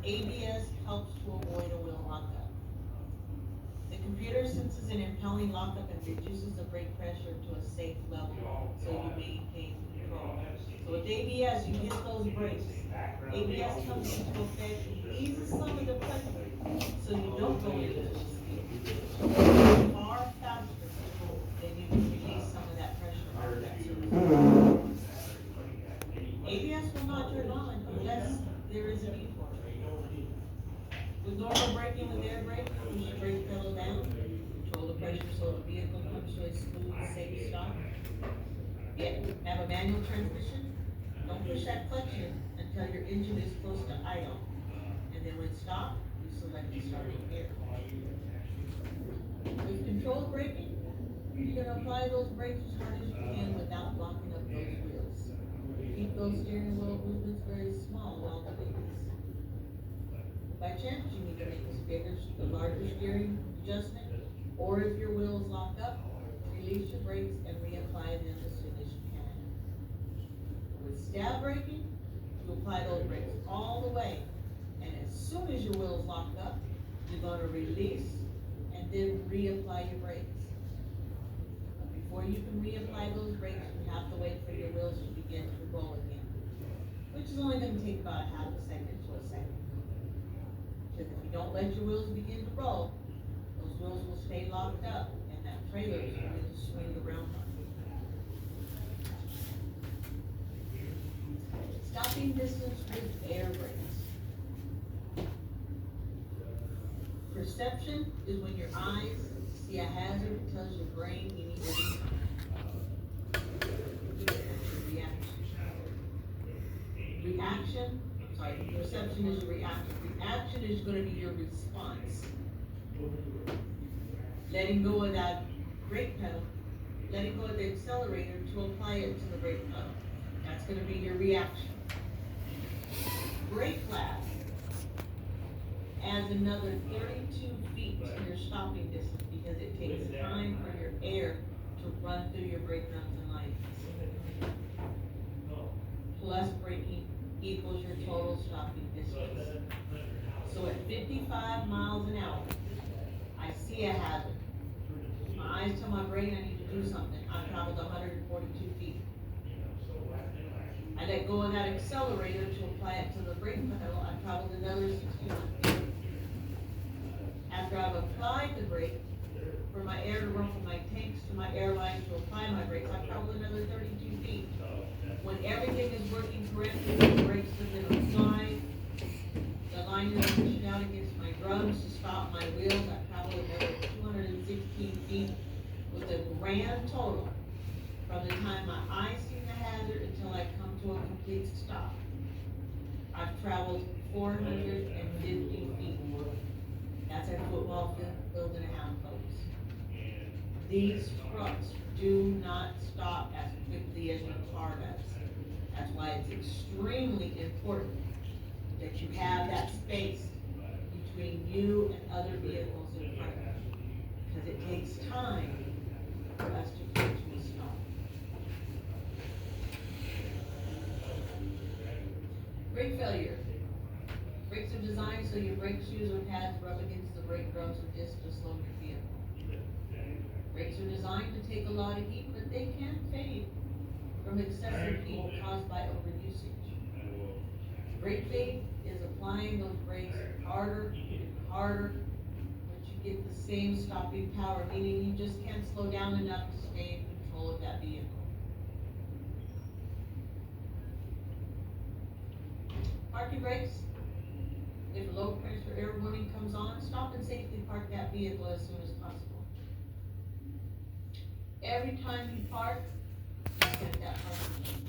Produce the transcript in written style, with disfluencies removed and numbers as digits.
ABS helps to avoid a wheel lockup. The computer senses an impelling lockup and reduces the brake pressure to a safe level, so you maintain control. So with ABS, you hit those brakes. ABS comes into effect and eases some of the pressure, so you don't go into the speed. Far faster than you can release some of that pressure off that surface. ABS will not turn on unless there is a need for it. With normal braking with air brake, push the brake pedal down, control the pressure so the vehicle comes to a smooth, safe stop. Yeah, have a manual transmission. Don't push that clutch in until your engine is close to idle. And then when stopped, you select the starting gear. With controlled braking, you can apply those brakes as hard as you can without locking up those wheels. Keep those steering wheel movements very small while doing this. By chance, you need to make a larger steering adjustment, or if your wheels lock up, release your brakes and reapply them as soon as you can. With stab braking, you apply those brakes all the way, and as soon as your wheels lock up, you're going to release and then reapply your brakes. But before you can reapply those brakes, you have to wait for your wheels to begin to roll again, which is only going to take about half a second to a second. Because if you don't let your wheels begin to roll, those wheels will stay locked up, and that trailer is going to swing around on you. Stopping distance with air brakes. Perception is when your eyes see a hazard and tells your brain you need to do something. Perception is your reaction. Reaction is going to be your response. Letting go of that brake pedal, letting go of the accelerator to apply it to the brake pedal. That's going to be your reaction. Brake flash adds another 32 feet to your stopping distance because it takes time for your air to run through your brake drums and lines. Plus braking equals your total stopping distance. So at 55 miles an hour, I see a hazard. My eyes tell my brain I need to do something. I've traveled 142 feet. I let go of that accelerator to apply it to the brake pedal. I've traveled another 61 feet. After I've applied the brake, for my air to run from my tanks to my airline to apply my brakes, I've traveled another 32 feet. When everything is working correctly, the brakes have been applied, the liner is pushing out against my drums to stop my wheels, I've traveled another 216 feet with a grand total from the time my eyes see the hazard until I come to a complete stop. I've traveled 450 feet. That's a football field and a half, folks. These trucks do not stop as quickly as your car does. That's why it's extremely important that you have that space between you and other vehicles in front of you, because it takes time for us to come to a stop. Brake failure. Brakes are designed so your brake shoes or pads rub against the brake drums or discs to slow your vehicle. Brakes are designed to take a lot of heat, but they can fade from excessive heat caused by overusage. Brake fade is applying those brakes harder and harder, but you get the same stopping power, meaning you just can't slow down enough to stay in control of that vehicle. Park your brakes. If a low pressure air warning comes on, stop and safely park that vehicle as soon as possible. Every time you park, you set that parking.